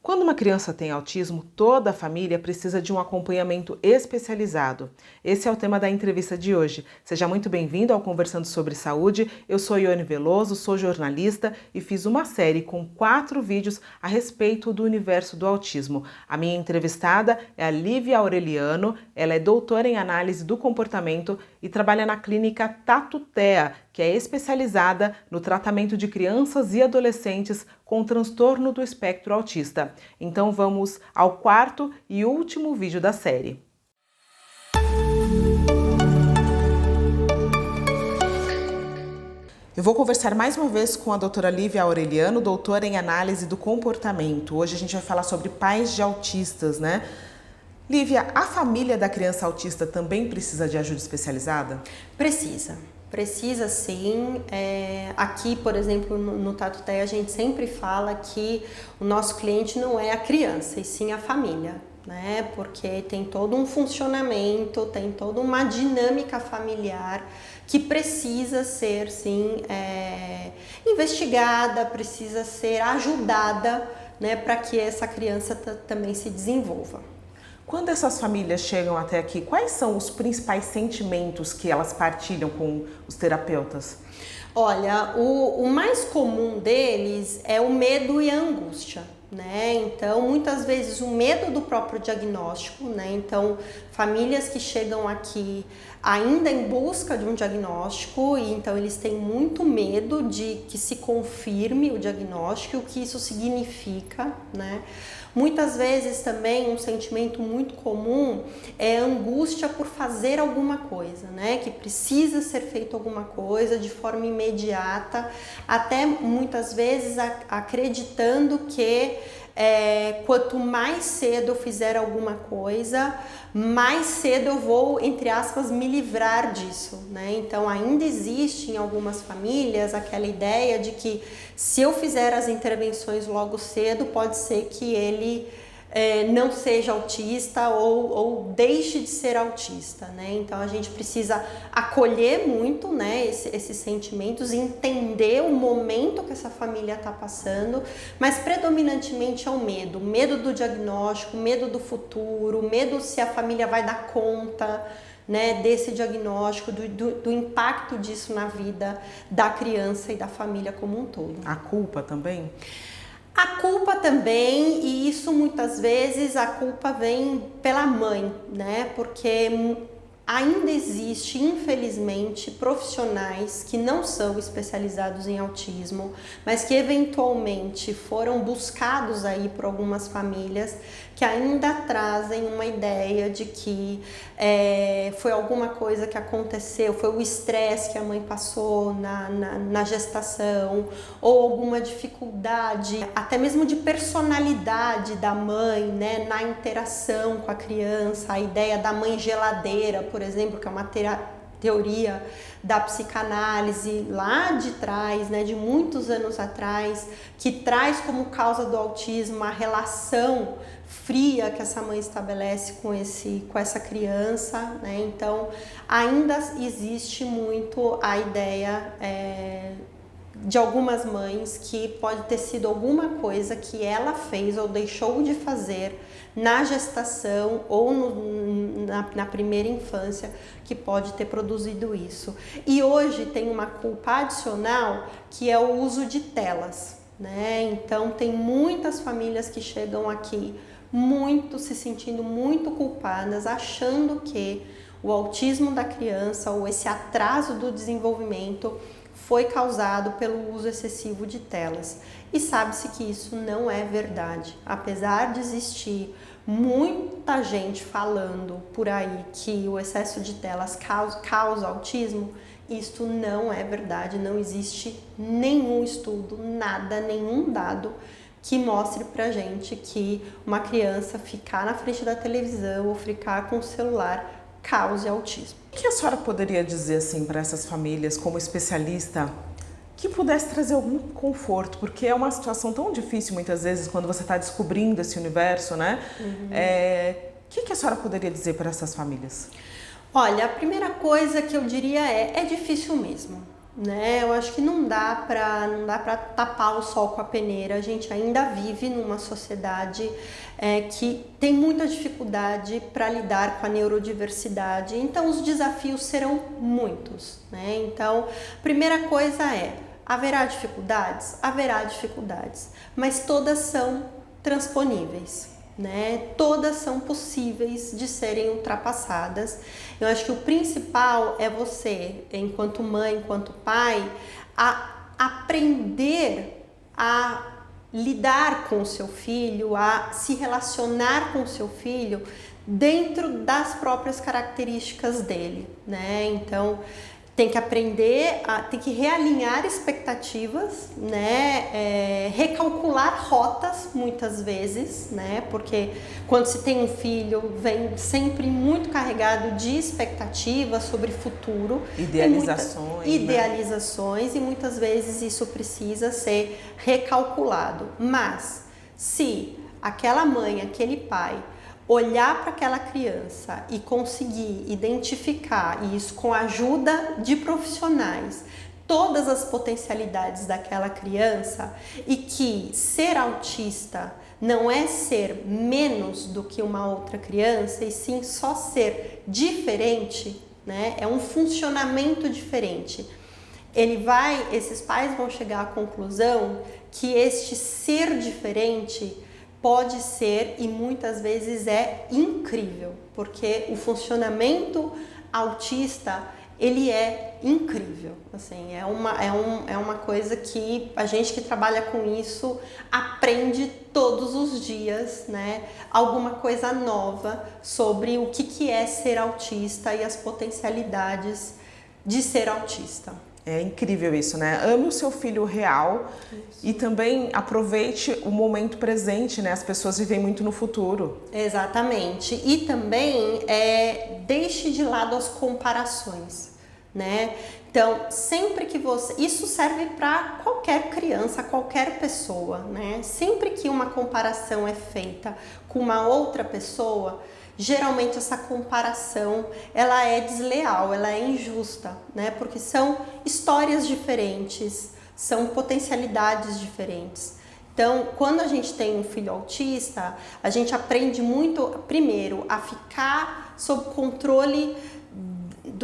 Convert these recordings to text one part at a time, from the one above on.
Quando uma criança tem autismo, toda a família precisa de um acompanhamento especializado. Esse é o tema da entrevista de hoje. Seja muito bem-vindo ao Conversando sobre Saúde. Eu sou Ione Veloso, sou jornalista e fiz uma série com 4 vídeos a respeito do universo do autismo. A minha entrevistada é a Lívia Aureliano, ela é doutora em análise do comportamento e trabalha na clínica Tatutea, que é especializada no tratamento de crianças e adolescentes com transtorno do espectro autista. Então vamos ao 4º e último vídeo da série. Eu vou conversar mais uma vez com a doutora Lívia Aureliano, doutora em análise do comportamento. Hoje a gente vai falar sobre pais de autistas, né? Lívia, a família da criança autista também precisa de ajuda especializada? Precisa sim. Aqui, por exemplo, no Tatutea, a gente sempre fala que o nosso cliente não é a criança, e sim a família, né? Porque tem todo um funcionamento, tem toda uma dinâmica familiar que precisa ser, sim, investigada, precisa ser ajudada, né, para que essa criança também se desenvolva. Quando essas famílias chegam até aqui, quais são os principais sentimentos que elas partilham com os terapeutas? Olha, o mais comum deles é o medo e a angústia, né? Então, muitas vezes o medo do próprio diagnóstico, né? Então, famílias que chegam aqui ainda em busca de um diagnóstico e então eles têm muito medo de que se confirme o diagnóstico, o que isso significa, né? Muitas vezes também um sentimento muito comum é a angústia por fazer alguma coisa, né? Que precisa ser feito alguma coisa de forma imediata, até muitas vezes acreditando que quanto mais cedo eu fizer alguma coisa, mais cedo eu vou, entre aspas, me livrar disso, né? Então ainda existe em algumas famílias aquela ideia de que se eu fizer as intervenções logo cedo, pode ser que ele não seja autista ou deixe de ser autista, né? Então a gente precisa acolher muito, né, esses sentimentos, entender o momento que essa família está passando, mas predominantemente é o medo do diagnóstico, medo do futuro, medo se a família vai dar conta, né, desse diagnóstico, do impacto disso na vida da criança e da família como um todo. A culpa também? A culpa também, e isso muitas vezes a culpa vem pela mãe, né? Porque ainda existe, infelizmente, profissionais que não são especializados em autismo, mas que eventualmente foram buscados aí por algumas famílias que ainda trazem uma ideia de que foi alguma coisa que aconteceu, foi o estresse que a mãe passou na gestação, ou alguma dificuldade, até mesmo de personalidade da mãe, né, na interação com a criança, a ideia da mãe geladeira, por exemplo, que é uma teoria da psicanálise lá de trás, né, de muitos anos atrás, que traz como causa do autismo a relação fria que essa mãe estabelece com essa criança, né? Então ainda existe muito a ideia de algumas mães que pode ter sido alguma coisa que ela fez ou deixou de fazer na gestação ou na primeira infância que pode ter produzido isso. E hoje tem uma culpa adicional que é o uso de telas, né? Então tem muitas famílias que chegam aqui se sentindo muito culpadas, achando que o autismo da criança ou esse atraso do desenvolvimento foi causado pelo uso excessivo de telas. E sabe-se que isso não é verdade. Apesar de existir muita gente falando por aí que o excesso de telas causa autismo, isto não é verdade. Não existe nenhum estudo, nada, nenhum dado que mostre pra gente que uma criança ficar na frente da televisão ou ficar com o celular cause autismo. O que a senhora poderia dizer assim para essas famílias, como especialista, que pudesse trazer algum conforto? Porque é uma situação tão difícil muitas vezes quando você está descobrindo esse universo, né? O que a senhora poderia dizer para essas famílias? Olha, a primeira coisa que eu diria é difícil mesmo. né? Eu acho que não dá para tapar o sol com a peneira. A gente ainda vive numa sociedade que tem muita dificuldade para lidar com a neurodiversidade. Então, os desafios serão muitos, né? Então, primeira coisa haverá dificuldades? Haverá dificuldades, mas todas são transponíveis, né? Todas são possíveis de serem ultrapassadas. Eu acho que o principal é você, enquanto mãe, enquanto pai, a aprender a lidar com o seu filho, a se relacionar com o seu filho dentro das próprias características dele, né? Então, tem que aprender, tem que realinhar expectativas, né? Recalcular rotas muitas vezes, né? Porque quando se tem um filho, vem sempre muito carregado de expectativas sobre futuro. Idealizações, e muitas vezes isso precisa ser recalculado. Mas se aquela mãe, aquele pai olhar para aquela criança e conseguir identificar isso com a ajuda de profissionais, todas as potencialidades daquela criança, e que ser autista não é ser menos do que uma outra criança, e sim só ser diferente, né? É um funcionamento diferente. Esses pais vão chegar à conclusão que este ser diferente pode ser, e muitas vezes é, incrível, porque o funcionamento autista, ele é incrível, assim, é uma coisa que a gente que trabalha com isso aprende todos os dias, né? Alguma coisa nova sobre o que é ser autista e as potencialidades de ser autista. É incrível isso, né? Ame o seu filho real. Isso. E também aproveite o momento presente, né? As pessoas vivem muito no futuro. Exatamente. E também deixe de lado as comparações, né? Então, sempre que isso serve para qualquer criança, qualquer pessoa, né? Sempre que uma comparação é feita com uma outra pessoa, geralmente essa comparação ela é desleal, ela é injusta, né? Porque são histórias diferentes, são potencialidades diferentes. Então, quando a gente tem um filho autista, a gente aprende muito, primeiro, a ficar sob controle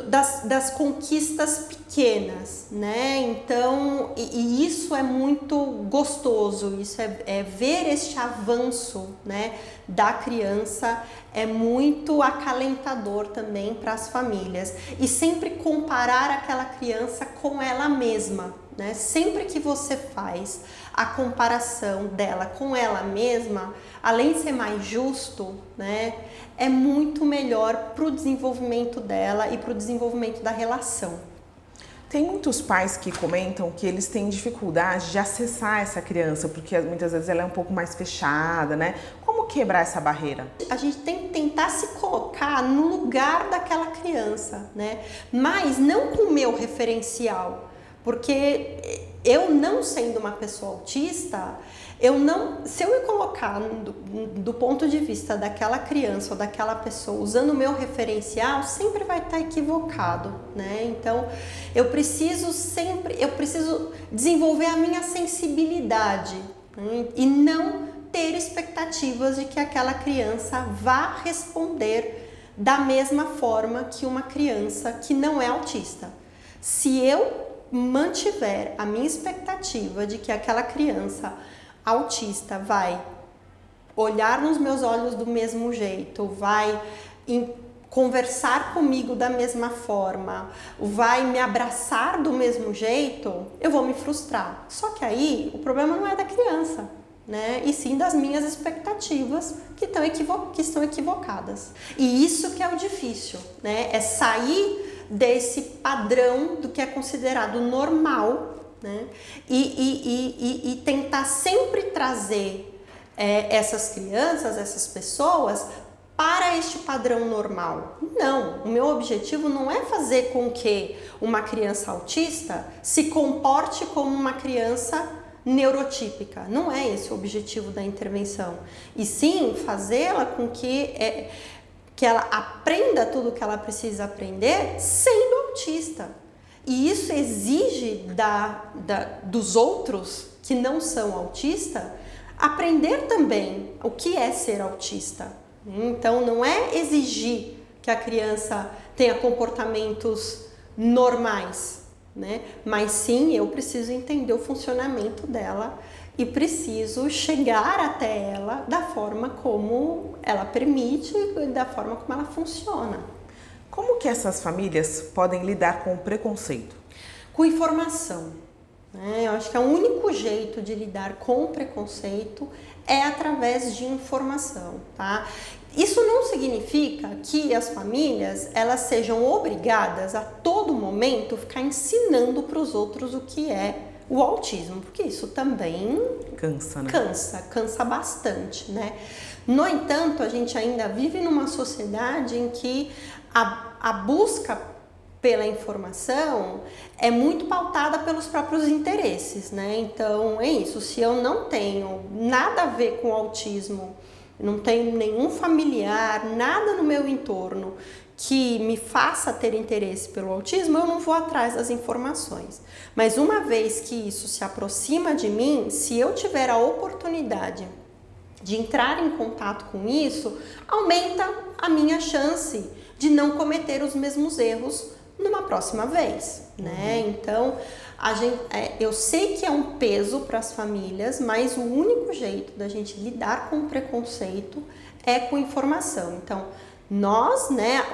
das conquistas pequenas, né? Então, e isso é muito gostoso, isso é ver este avanço, né, da criança, é muito acalentador também para as famílias. E sempre comparar aquela criança com ela mesma, né? Sempre que você faz a comparação dela com ela mesma, além de ser mais justo, né, é muito melhor para o desenvolvimento dela e para o desenvolvimento da relação. Tem muitos pais que comentam que eles têm dificuldade de acessar essa criança, porque muitas vezes ela é um pouco mais fechada, né? Como quebrar essa barreira? A gente tem que tentar se colocar no lugar daquela criança, né? Mas não com o meu referencial, porque eu, não sendo uma pessoa autista, se eu me colocar do ponto de vista daquela criança ou daquela pessoa usando o meu referencial, sempre vai estar equivocado, né? Então, eu preciso desenvolver a minha sensibilidade, né? E não ter expectativas de que aquela criança vá responder da mesma forma que uma criança que não é autista. Se eu mantiver a minha expectativa de que aquela criança autista vai olhar nos meus olhos do mesmo jeito, vai conversar comigo da mesma forma, vai me abraçar do mesmo jeito, eu vou me frustrar. Só que aí o problema não é da criança, né? E sim das minhas expectativas que estão equivocadas. E isso que é o difícil, né? É sair desse padrão do que é considerado normal, né? E tentar sempre trazer essas crianças, essas pessoas para este padrão normal. Não, o meu objetivo não é fazer com que uma criança autista se comporte como uma criança neurotípica. Não é esse o objetivo da intervenção. E sim fazê-la com que ela aprenda tudo o que ela precisa aprender sendo autista. E isso exige dos outros que não são autistas aprender também o que é ser autista. Então, não é exigir que a criança tenha comportamentos normais, né? Mas sim, eu preciso entender o funcionamento dela e preciso chegar até ela da forma como ela permite e da forma como ela funciona. Como que essas famílias podem lidar com o preconceito? Com informação, né? Eu acho que o único jeito de lidar com o preconceito é através de informação, tá? Isso não significa que as famílias elas sejam obrigadas a todo momento ficar ensinando para os outros o que é o autismo, porque isso também cansa, né? Cansa bastante, né? No entanto, a gente ainda vive numa sociedade em que a busca pela informação é muito pautada pelos próprios interesses, né? Então, é isso. Se eu não tenho nada a ver com autismo, não tenho nenhum familiar, nada no meu entorno que me faça ter interesse pelo autismo, eu não vou atrás das informações. Mas uma vez que isso se aproxima de mim, se eu tiver a oportunidade de entrar em contato com isso, aumenta a minha chance de não cometer os mesmos erros numa próxima vez, né? Então, eu sei que é um peso para as famílias, mas o único jeito da gente lidar com o preconceito é com informação. Então, nós, né,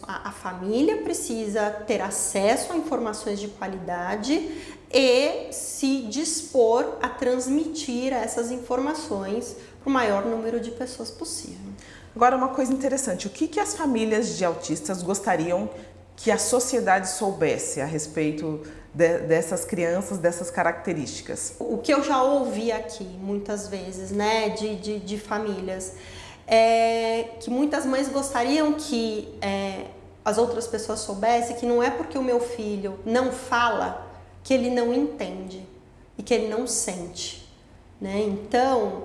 a família precisa ter acesso a informações de qualidade e se dispor a transmitir essas informações para o maior número de pessoas possível. Agora, uma coisa interessante, o que as famílias de autistas gostariam que a sociedade soubesse a respeito dessas crianças, dessas características? O que eu já ouvi aqui muitas vezes, né, de famílias, é que muitas mães gostariam que as outras pessoas soubessem que não é porque o meu filho não fala que ele não entende e que ele não sente, né? Então,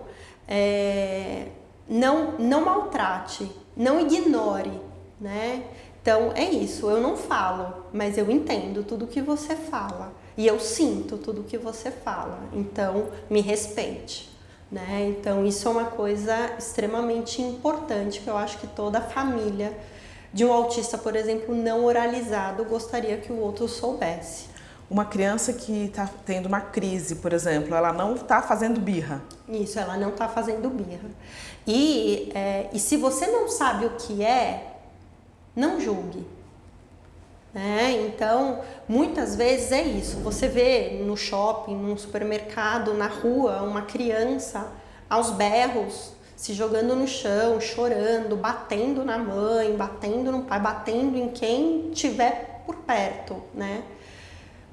não maltrate, não ignore, né? Então, é isso, eu não falo, mas eu entendo tudo que você fala e eu sinto tudo que você fala, então me respeite, né? Então, isso é uma coisa extremamente importante que eu acho que toda família de um autista, por exemplo, não oralizado, gostaria que o outro soubesse. Uma criança que está tendo uma crise, por exemplo, ela não está fazendo birra. Isso, ela não está fazendo birra. E se você não sabe o que não julgue, né? Então, muitas vezes é isso. Você vê no shopping, no supermercado, na rua, uma criança aos berros, se jogando no chão, chorando, batendo na mãe, batendo no pai, batendo em quem estiver por perto, né?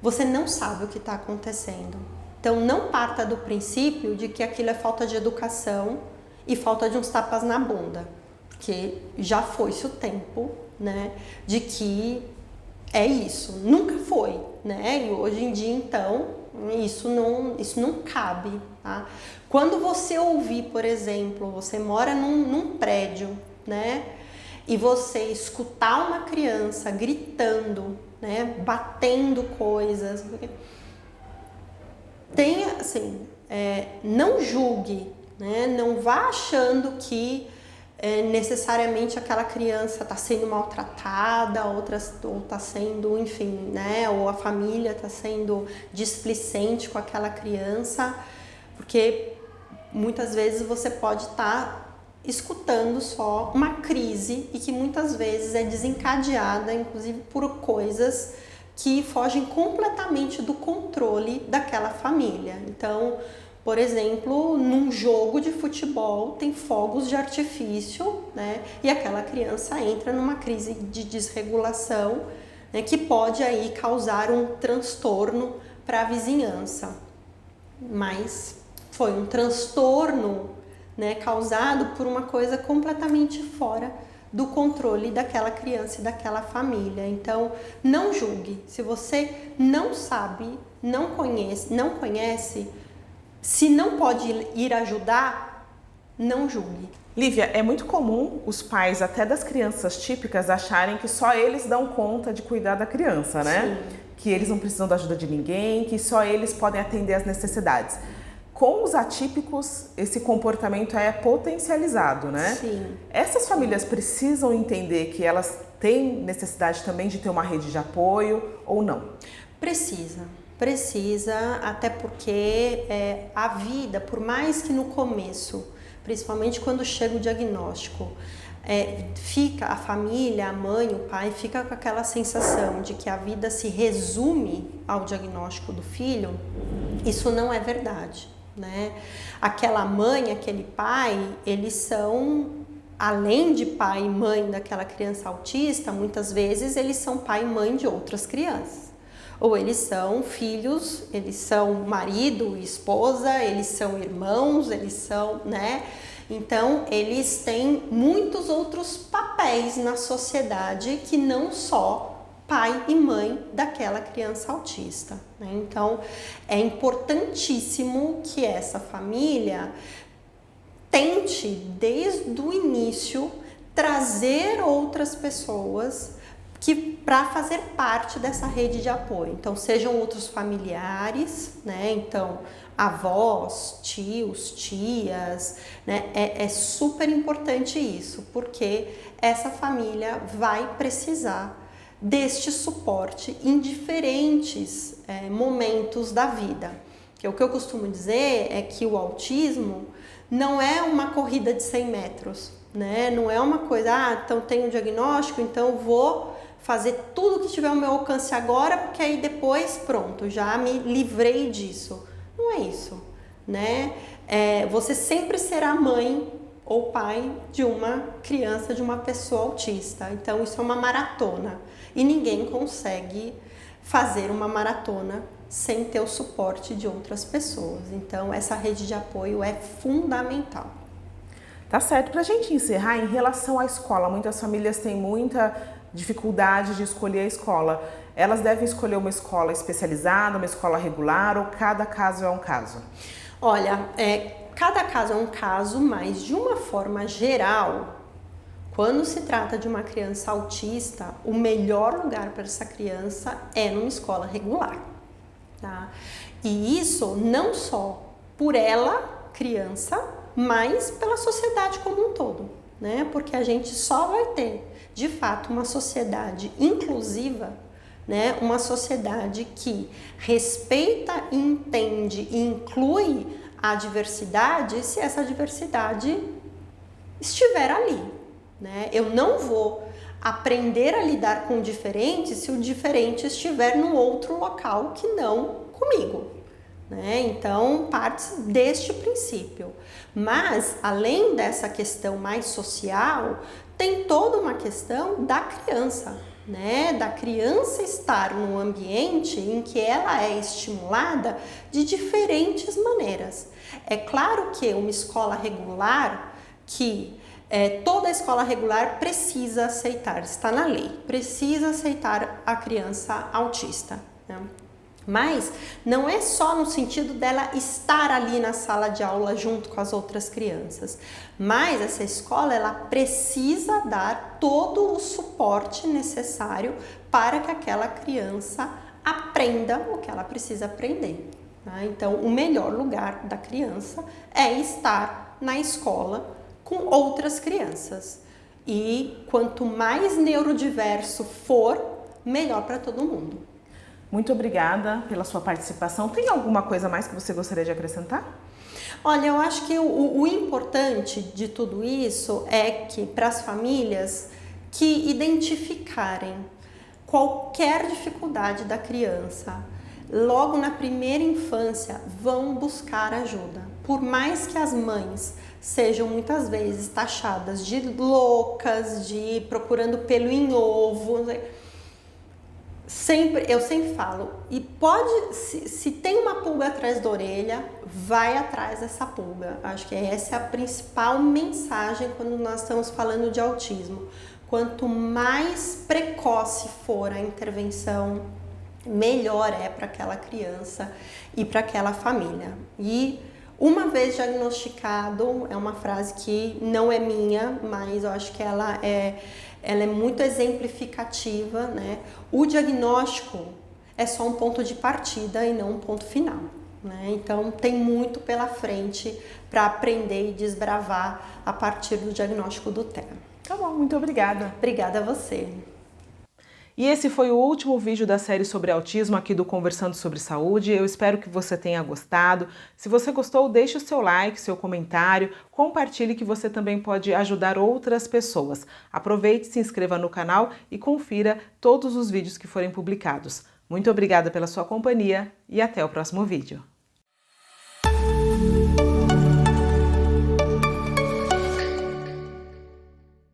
Você não sabe o que está acontecendo. Então, não parta do princípio de que aquilo é falta de educação e falta de uns tapas na bunda, porque já foi-se o tempo, né, de que é isso, nunca foi, né? E hoje em dia, então, isso não cabe, tá? Quando você ouvir, por exemplo, você mora num prédio, né, e você escutar uma criança gritando, né, batendo coisas, tenha, assim, não julgue, né, não vá achando que necessariamente aquela criança está sendo maltratada, ou está sendo, enfim, né, ou a família está sendo displicente com aquela criança, porque muitas vezes você pode estar escutando só uma crise e que muitas vezes é desencadeada, inclusive, por coisas que fogem completamente do controle daquela família. Então, por exemplo, num jogo de futebol tem fogos de artifício, né? E aquela criança entra numa crise de desregulação, né, que pode aí causar um transtorno para a vizinhança. Mas foi um transtorno, né, causado por uma coisa completamente fora do controle daquela criança e daquela família. Então, não julgue. Se você não sabe, não conhece, se não pode ir ajudar, não julgue. Lívia, é muito comum os pais, até das crianças típicas, acharem que só eles dão conta de cuidar da criança, né? Sim. Que eles não precisam da ajuda de ninguém, que só eles podem atender às necessidades. Com os atípicos, esse comportamento é potencializado, né? Sim. Essas famílias precisam entender que elas têm necessidade também de ter uma rede de apoio ou não? Precisa, até porque a vida, por mais que no começo, principalmente quando chega o diagnóstico, fica a família, a mãe, o pai, fica com aquela sensação de que a vida se resume ao diagnóstico do filho, isso não é verdade, né? Aquela mãe, aquele pai, eles são, além de pai e mãe daquela criança autista, muitas vezes eles são pai e mãe de outras crianças. Ou eles são filhos, eles são marido e esposa, eles são irmãos, eles são, né? Então, eles têm muitos outros papéis na sociedade que não só pai e mãe daquela criança autista, né? Então, é importantíssimo que essa família tente, desde o início, trazer outras pessoas para fazer parte dessa rede de apoio. Então, sejam outros familiares, né? Então, avós, tios, tias, né? É super importante isso, porque essa família vai precisar deste suporte em diferentes momentos da vida. O que eu costumo dizer é que o autismo não é uma corrida de 100 metros, né? Não é uma coisa, então tenho um diagnóstico, então vou fazer tudo que tiver ao meu alcance agora, porque aí depois, pronto, já me livrei disso. Não é isso, né? Você sempre será mãe ou pai de uma criança, de uma pessoa autista. Então, isso é uma maratona. E ninguém consegue fazer uma maratona sem ter o suporte de outras pessoas. Então, essa rede de apoio é fundamental. Tá certo. Pra gente encerrar, em relação à escola, muitas famílias têm muita dificuldade de escolher a escola. Elas devem escolher uma escola especializada, uma escola regular, ou cada caso é um caso? Olha, cada caso é um caso, mas de uma forma geral, quando se trata de uma criança autista, o melhor lugar para essa criança é numa escola regular, tá? E isso não só por ela, criança, mas pela sociedade como um todo, né? Porque a gente só vai ter, de fato, uma sociedade inclusiva, né? Uma sociedade que respeita, entende e inclui a diversidade, se essa diversidade estiver ali, né? Eu não vou aprender a lidar com o diferente se o diferente estiver num outro local que não comigo, né? Então, parte deste princípio. Mas, além dessa questão mais social, tem toda uma questão da criança, né? Da criança estar num ambiente em que ela é estimulada de diferentes maneiras. É claro que uma escola regular, toda escola regular precisa aceitar, está na lei, precisa aceitar a criança autista, né? Mas não é só no sentido dela estar ali na sala de aula junto com as outras crianças, mas essa escola ela precisa dar todo o suporte necessário para que aquela criança aprenda o que ela precisa aprender, tá? Então, o melhor lugar da criança é estar na escola com outras crianças. E quanto mais neurodiverso for, melhor para todo mundo. Muito obrigada pela sua participação. Tem alguma coisa mais que você gostaria de acrescentar? Olha, eu acho que o importante de tudo isso é que para as famílias que identificarem qualquer dificuldade da criança, logo na primeira infância, vão buscar ajuda. Por mais que as mães sejam muitas vezes taxadas de loucas, de procurando pelo em ovo, eu sempre falo, e se tem uma pulga atrás da orelha, vai atrás dessa pulga. Acho que essa é a principal mensagem quando nós estamos falando de autismo. Quanto mais precoce for a intervenção, melhor é para aquela criança e para aquela família. E Uma vez diagnosticado, é uma frase que não é minha, mas eu acho que ela é muito exemplificativa, né? O diagnóstico é só um ponto de partida e não um ponto final, né? Então tem muito pela frente para aprender e desbravar a partir do diagnóstico do TEA. Tá bom, muito obrigada. Obrigada a você. E esse foi o último vídeo da série sobre autismo aqui do Conversando sobre Saúde. Eu espero que você tenha gostado. Se você gostou, deixe o seu like, seu comentário, compartilhe que você também pode ajudar outras pessoas. Aproveite, se inscreva no canal e confira todos os vídeos que forem publicados. Muito obrigada pela sua companhia e até o próximo vídeo.